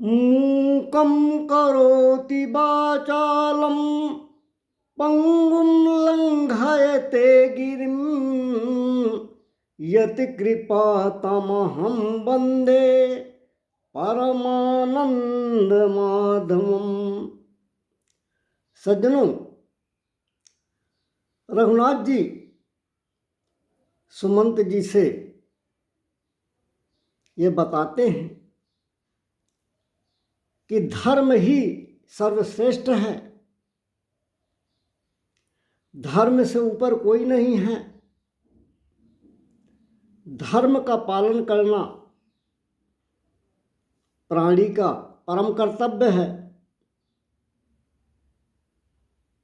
मूकं करोति वाचालं पंगुं लंघयते गिरिं यति कृपातमहं वन्दे परमानंद माधवम। सज्जनों, रघुनाथ जी सुमंत जी से ये बताते हैं कि धर्म ही सर्वश्रेष्ठ है, धर्म से ऊपर कोई नहीं है। धर्म का पालन करना प्राणी का परम कर्तव्य है।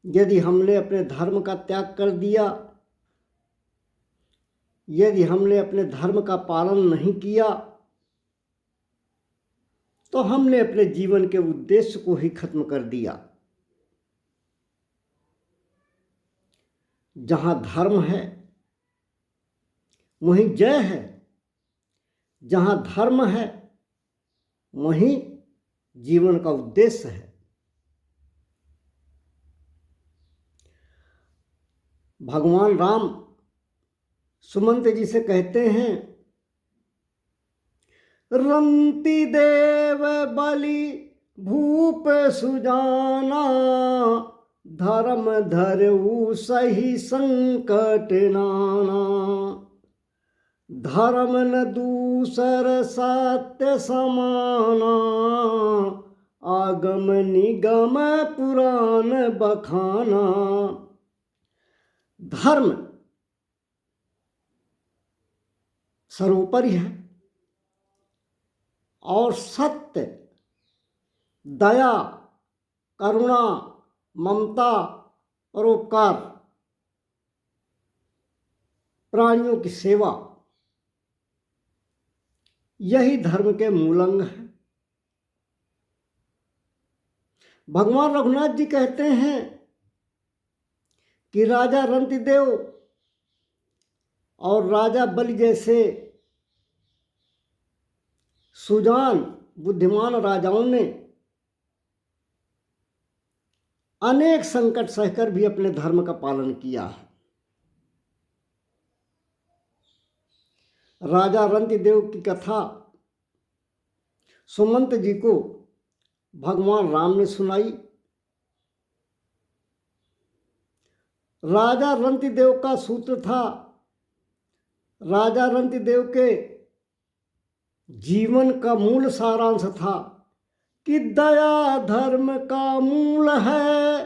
यदि हमने अपने धर्म का त्याग कर दिया, यदि हमने अपने धर्म का पालन नहीं किया, तो हमने अपने जीवन के उद्देश्य को ही खत्म कर दिया। जहां धर्म है वहीं जय है, जहां धर्म है वहीं जीवन का उद्देश्य है। भगवान राम सुमंत जी से कहते हैं, रंति देव बलि भूप सुजाना, धर्म धरऊ सही संकट नाना। धर्म न दूसर सत्य समाना, आगम निगम पुराण बखाना। धर्म सर्वोपरि है और सत्य, दया, करुणा, ममता, परोपकार, प्राणियों की सेवा, यही धर्म के मूलांग है। भगवान रघुनाथ जी कहते हैं कि राजा रंतिदेव और राजा बलि जैसे सुजान बुद्धिमान राजाओं ने अनेक संकट सहकर भी अपने धर्म का पालन किया है। राजा रंतिदेव की कथा सुमंत जी को भगवान राम ने सुनाई। राजा रंतिदेव का सूत्र था, राजा रंतिदेव के जीवन का मूल सारांश था कि दया धर्म का मूल है,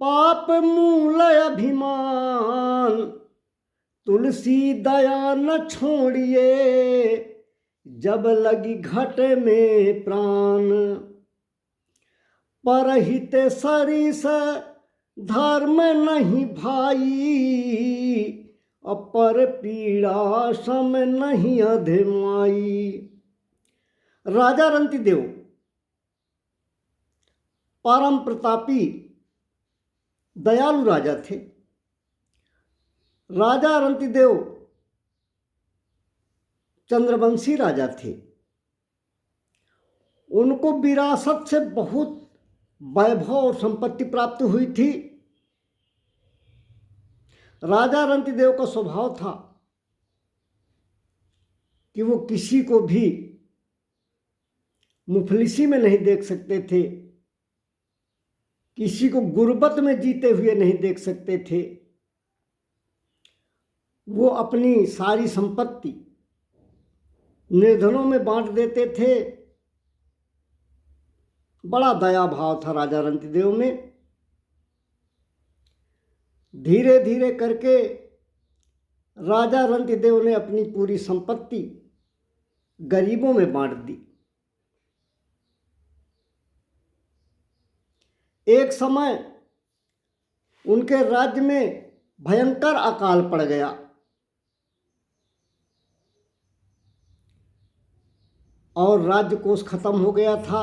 पाप मूल अभिमान। तुलसी दया न छोड़िए, जब लगी घट में प्राण। परहित सरिस धर्म नहीं भाई, अपर पीड़ा सम नहीं अधमाई। राजा रंतिदेव परम प्रतापी दयालु राजा थे। राजा रंतिदेव चंद्रवंशी राजा थे। उनको विरासत से बहुत वैभव और संपत्ति प्राप्त हुई थी। राजा रंतिदेव का स्वभाव था कि वो किसी को भी मुफलिसी में नहीं देख सकते थे, किसी को गुर्बत में जीते हुए नहीं देख सकते थे। वो अपनी सारी संपत्ति निर्धनों में बांट देते थे। बड़ा दया भाव था राजा रंतिदेव में। धीरे धीरे करके राजा रंतिदेव ने अपनी पूरी संपत्ति गरीबों में बांट दी। एक समय उनके राज्य में भयंकर अकाल पड़ गया। और राज्य कोष खत्म हो गया था।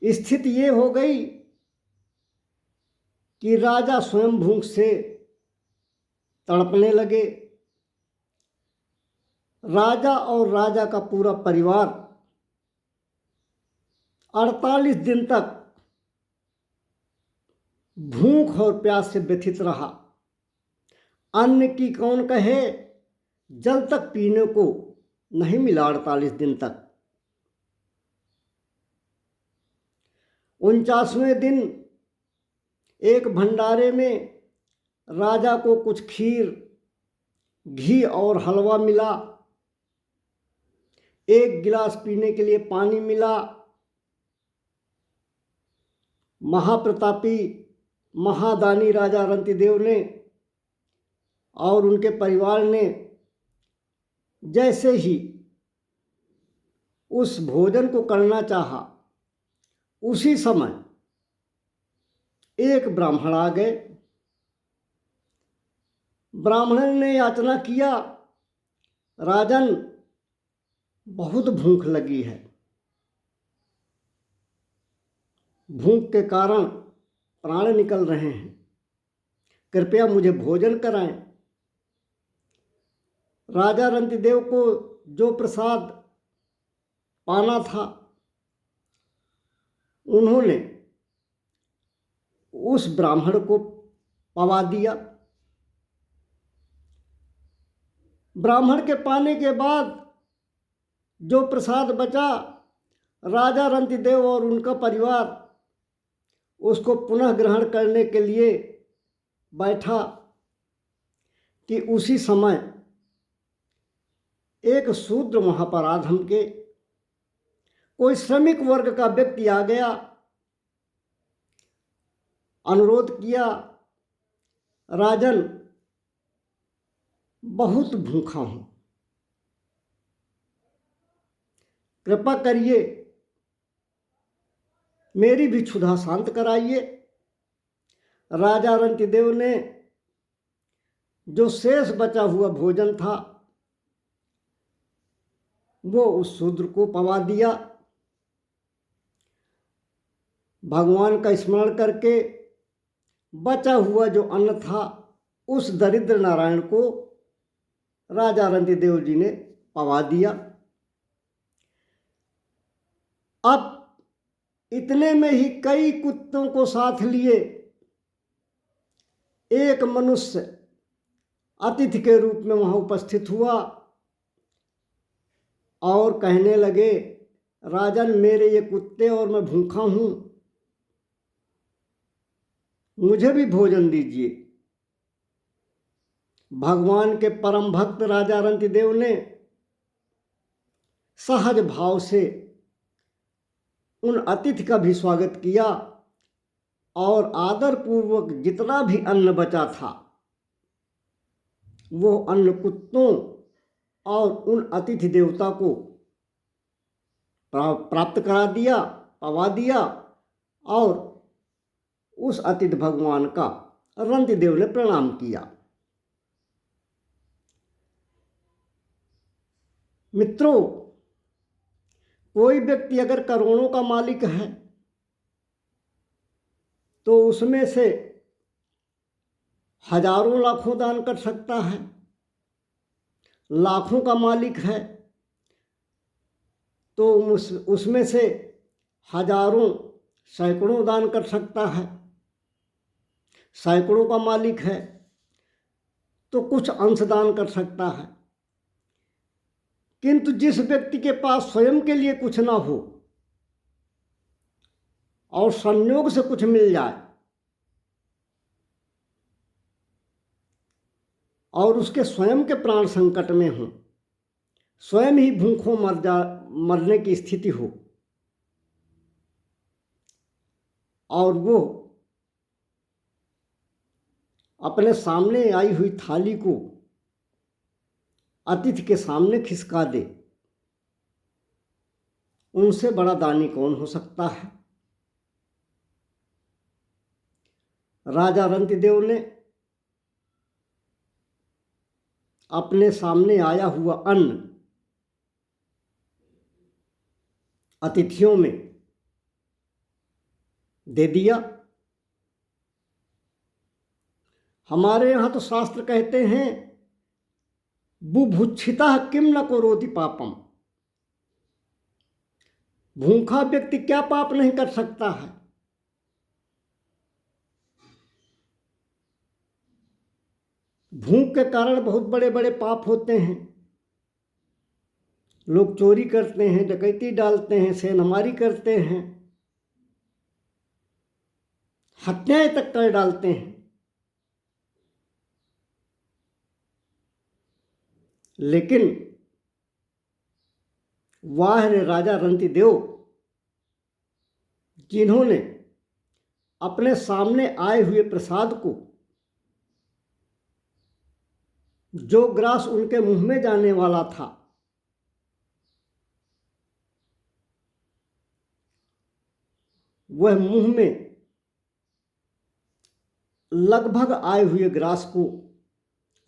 स्थिति ये हो गई कि राजा स्वयं भूख से तड़पने लगे। राजा और राजा का पूरा परिवार 48 दिन तक भूख और प्यास से व्यथित रहा। अन्न की कौन कहे, जल तक पीने को नहीं मिला 48 दिन तक। 49वें दिन एक भंडारे में राजा को कुछ खीर, घी और हलवा मिला। एक गिलास पीने के लिए पानी मिला। महाप्रतापी महादानी राजा रंतिदेव ने और उनके परिवार ने जैसे ही उस भोजन को करना चाहा, उसी समय एक ब्राह्मण आ गए। ब्राह्मण ने याचना किया, राजन बहुत भूख लगी है, भूख के कारण प्राण निकल रहे हैं, कृपया मुझे भोजन कराएं। राजा रंतिदेव को जो प्रसाद पाना था, उन्होंने उस ब्राह्मण को पवा दिया। ब्राह्मण के पाने के बाद जो प्रसाद बचा, राजा रंतिदेव और उनका परिवार उसको पुनः ग्रहण करने के लिए बैठा कि उसी समय एक शूद्र महापराधम के कोई श्रमिक वर्ग का व्यक्ति आ गया। अनुरोध किया, राजन बहुत भूखा हूं, कृपा करिए मेरी भी क्षुधा शांत कराइए। राजा रंतिदेव ने जो शेष बचा हुआ भोजन था वो उस शूद्र को पवा दिया। भगवान का स्मरण करके बचा हुआ जो अन्न था, उस दरिद्र नारायण को राजा रंतिदेव जी ने पवा दिया। अब इतने में ही कई कुत्तों को साथ लिए एक मनुष्य अतिथि के रूप में वहां उपस्थित हुआ और कहने लगे, राजन मेरे ये कुत्ते और मैं भूखा हूं, मुझे भी भोजन दीजिए। भगवान के परम भक्त राजा रंतिदेव ने सहज भाव से उन अतिथि का भी स्वागत किया और आदर पूर्वक जितना भी अन्न बचा था वो अन्न कुत्तों और उन अतिथि देवता को प्राप्त करा दिया, पवा दिया। और उस अतिथि भगवान का रंतिदेव ने प्रणाम किया। मित्रों, कोई व्यक्ति अगर करोड़ों का मालिक है तो उसमें से हजारों लाखों दान कर सकता है। लाखों का मालिक है तो उसमें से हजारों सैकड़ों दान कर सकता है। सैकड़ों का मालिक है तो कुछ अंश दान कर सकता है। किंतु जिस व्यक्ति के पास स्वयं के लिए कुछ ना हो और संयोग से कुछ मिल जाए और उसके स्वयं के प्राण संकट में हो, स्वयं ही भूखों मरने की स्थिति हो और वो अपने सामने आई हुई थाली को अतिथि के सामने खिसका दे, उनसे बड़ा दानी कौन हो सकता है। राजा रंतिदेव ने अपने सामने आया हुआ अन्न अतिथियों में दे दिया। हमारे यहाँ तो शास्त्र कहते हैं, बुभुक्षितः किम न करोति पापम। भूखा व्यक्ति क्या पाप नहीं कर सकता है। भूख के कारण बहुत बड़े बड़े पाप होते हैं। लोग चोरी करते हैं, डकैती डालते हैं, सेंधमारी करते हैं, हत्याएं तक कर डालते हैं। लेकिन वाह रे राजा रंतिदेव, जिन्होंने अपने सामने आए हुए प्रसाद को, जो ग्रास उनके मुंह में जाने वाला था, वह मुंह में लगभग आए हुए ग्रास को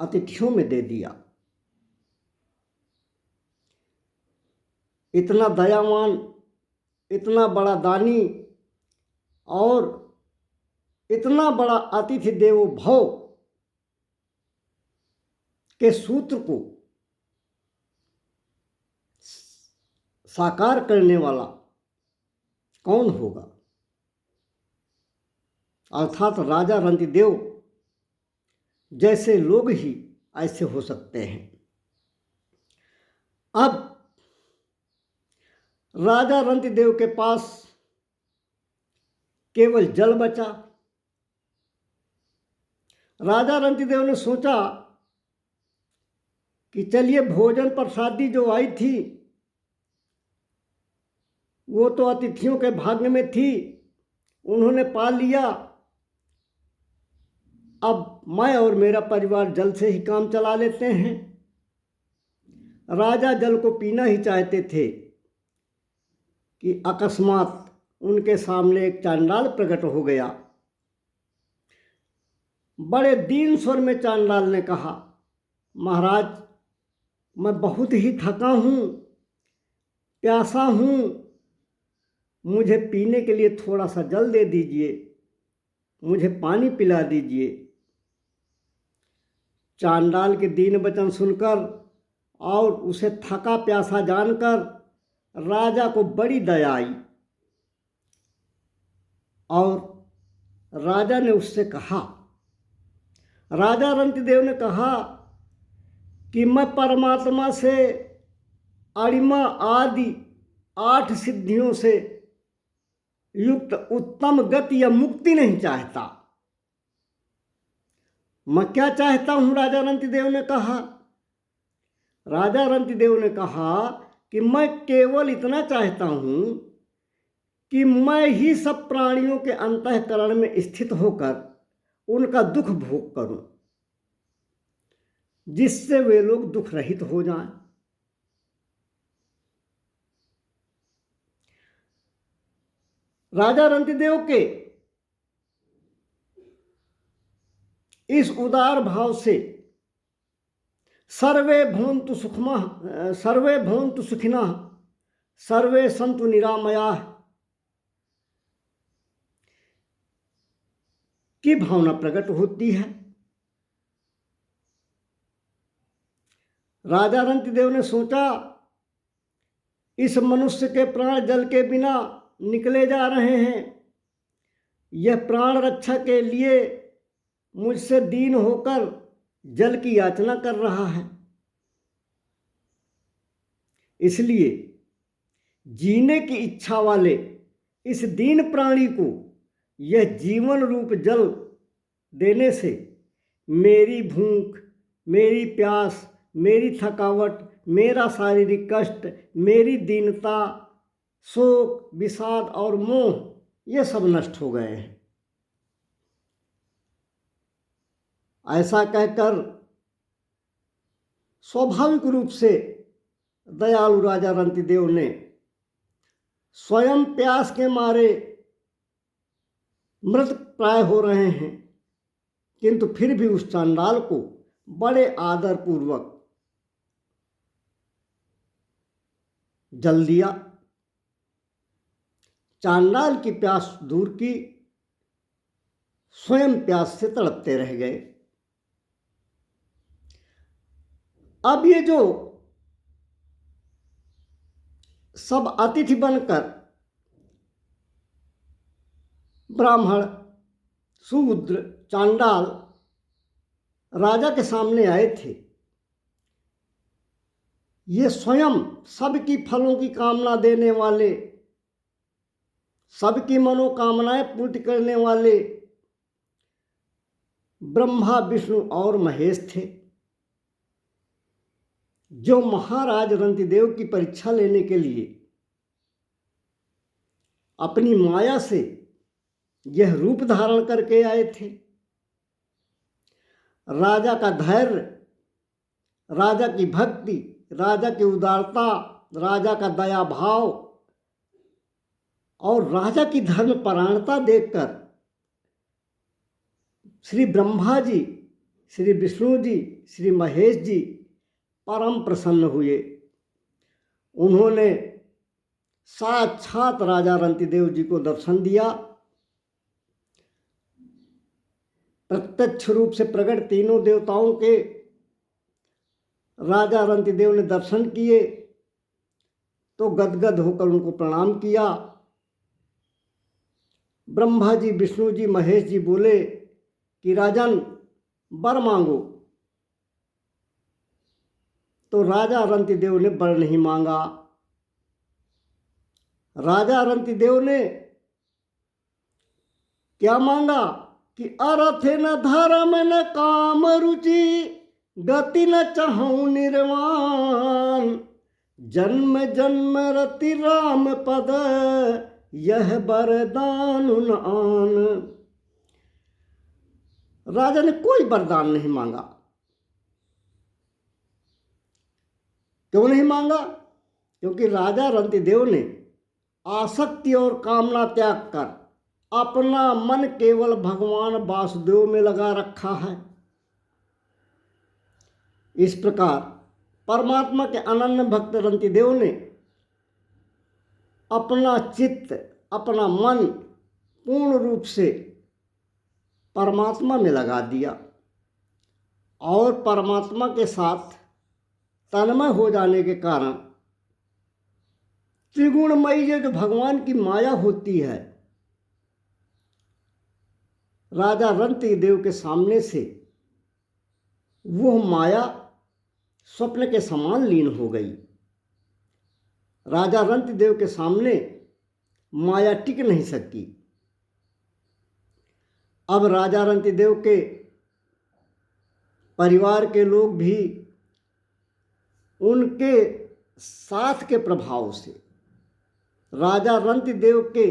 अतिथियों में दे दिया। इतना दयावान, इतना बड़ा दानी और इतना बड़ा अतिथि देवो भव के सूत्र को साकार करने वाला कौन होगा। अर्थात राजा रंतिदेव जैसे लोग ही ऐसे हो सकते हैं। अब राजा रंतिदेव के पास केवल जल बचा। राजा रंतिदेव ने सोचा कि चलिए, भोजन प्रसादी जो आई थी वो तो अतिथियों के भाग्य में थी, उन्होंने पा लिया। अब मैं और मेरा परिवार जल से ही काम चला लेते हैं। राजा जल को पीना ही चाहते थे कि अकस्मात उनके सामने एक चांडाल प्रकट हो गया। बड़े दीन स्वर में चांडाल ने कहा, महाराज, मैं बहुत ही थका हूँ, प्यासा हूँ, मुझे पीने के लिए थोड़ा सा जल दे दीजिए, मुझे पानी पिला दीजिए। चांडाल के दीन वचन सुनकर और उसे थका प्यासा जानकर राजा को बड़ी दया आई और राजा ने उससे कहा, राजा रंतिदेव ने कहा कि मैं परमात्मा से अणिमा आदि 8 सिद्धियों से युक्त उत्तम गति या मुक्ति नहीं चाहता। मैं क्या चाहता हूँ? राजा रंतिदेव ने कहा। राजा रंतिदेव ने कहा कि मैं केवल इतना चाहता हूँ कि मैं ही सब प्राणियों के अंतःकरण में स्थित होकर उनका दुख भोग करूं, जिससे वे लोग दुख रहित हो जाएं। राजा रंतिदेव के इस उदार भाव से सर्वे भवन्तु सुखिनः सर्वे सन्तु निरामयाः की भावना प्रकट होती है। राजा रंतिदेव ने सोचा, इस मनुष्य के प्राण जल के बिना निकले जा रहे हैं, यह प्राण रक्षा के लिए मुझसे दीन होकर जल की याचना कर रहा है, इसलिए जीने की इच्छा वाले इस दीन प्राणी को यह जीवन रूप जल देने से मेरी भूख, मेरी प्यास, मेरी थकावट, मेरा शारीरिक कष्ट, मेरी दीनता, शोक, विषाद और मोह ये सब नष्ट हो गए हैं। ऐसा कहकर स्वाभाविक रूप से दयालु राजा रंतिदेव ने स्वयं प्यास के मारे मृत प्राय हो रहे हैं, किंतु फिर भी उस चांडाल को बड़े आदर पूर्वक जल दिया। चांडाल की प्यास दूर की, स्वयं प्यास से तड़पते रह गए। अब ये जो सब अतिथि बनकर ब्राह्मण, शूद्र, चांडाल राजा के सामने आए थे। ये स्वयं सबकी फलों की कामना देने वाले, सबकी मनोकामनाएं पूर्ण करने वाले ब्रह्मा, विष्णु और महेश थे, जो महाराज रंतिदेव की परीक्षा लेने के लिए अपनी माया से यह रूप धारण करके आए थे। राजा का धैर्य, राजा की भक्ति, राजा की उदारता, राजा का दया भाव और राजा की धर्मपरायणता देखकर श्री ब्रह्मा जी, श्री विष्णु जी, श्री महेश जी परम प्रसन्न हुए। उन्होंने साक्षात राजा रंतिदेव जी को दर्शन दिया। प्रत्यक्ष रूप से प्रकट तीनों देवताओं के राजा रंतिदेव ने दर्शन किए तो गदगद होकर उनको प्रणाम किया। ब्रह्मा जी, विष्णु जी, महेश जी बोले कि राजन वर मांगो। तो राजा रंतिदेव ने वर नहीं मांगा। राजा रंतिदेव ने क्या मांगा कि अर्थ न धर्म न काम रुचि, गति न चाहूं निर्वाण, जन्म जन्म रति राम पद, यह वरदान न आन। राजा ने कोई वरदान नहीं मांगा। क्यों नहीं मांगा? क्योंकि राजा रंतिदेव ने आसक्ति और कामना त्याग कर अपना मन केवल भगवान वासुदेव में लगा रखा है। इस प्रकार परमात्मा के अनन्य भक्त रंतिदेव ने अपना चित्त, अपना मन पूर्ण रूप से परमात्मा में लगा दिया और परमात्मा के साथ तन्मय हो जाने के कारण त्रिगुणमयी जो भगवान की माया होती है, राजा रंतिदेव के सामने से वह माया स्वप्न के समान लीन हो गई। राजा रंतिदेव के सामने माया टिक नहीं सकी। अब राजा रंतिदेव के परिवार के लोग भी उनके साथ के प्रभाव से, राजा रंतिदेव के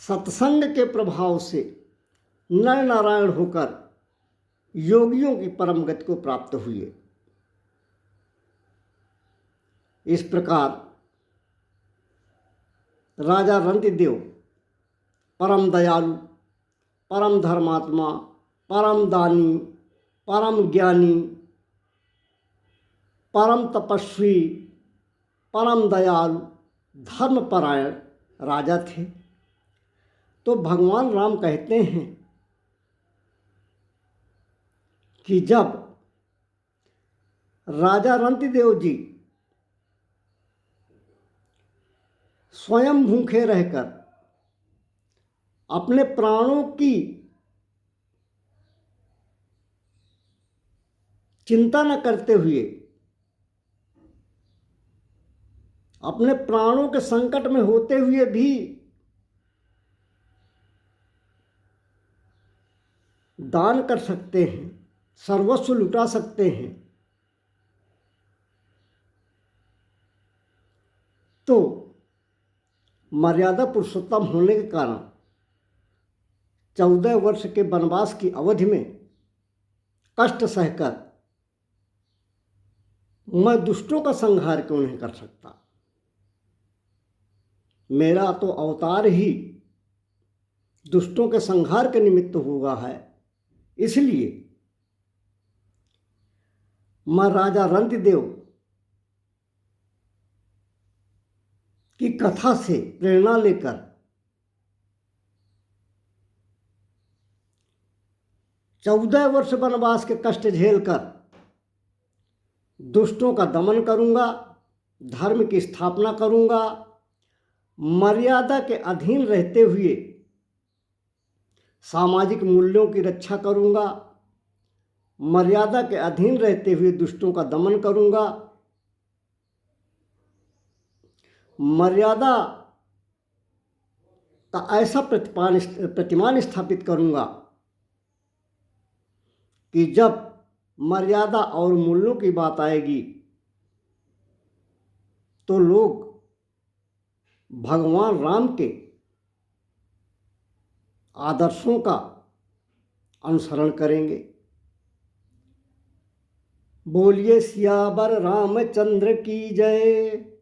सत्संग के प्रभाव से नर नारायण होकर योगियों की परम गति को प्राप्त हुए। इस प्रकार राजा रंतिदेव परम दयालु, परम धर्मात्मा, परम दानी, परम ज्ञानी, परम तपस्वी, परम दयालु, धर्मपरायण राजा थे। तो भगवान राम कहते हैं कि जब राजा रंतिदेव जी स्वयं भूखे रहकर अपने प्राणों की चिंता न करते हुए, अपने प्राणों के संकट में होते हुए भी दान कर सकते हैं, सर्वस्व लुटा सकते हैं, तो मर्यादा पुरुषोत्तम होने के कारण 14 वर्ष के वनवास की अवधि में कष्ट सहकर मैं दुष्टों का संहार क्यों नहीं कर सकता? मेरा तो अवतार ही दुष्टों के संहार के निमित्त हुआ है। इसलिए मैं राजा रंतिदेव की कथा से प्रेरणा लेकर 14 वर्ष वनवास के कष्ट झेलकर दुष्टों का दमन करूंगा, धर्म की स्थापना करूंगा, मर्यादा के अधीन रहते हुए सामाजिक मूल्यों की रक्षा करूँगा, मर्यादा के अधीन रहते हुए दुष्टों का दमन करूँगा, मर्यादा का ऐसा प्रतिमान स्थापित करूँगा कि जब मर्यादा और मूल्यों की बात आएगी तो लोग भगवान राम के आदर्शों का अनुसरण करेंगे। बोलिए सियावर रामचंद्र की जय।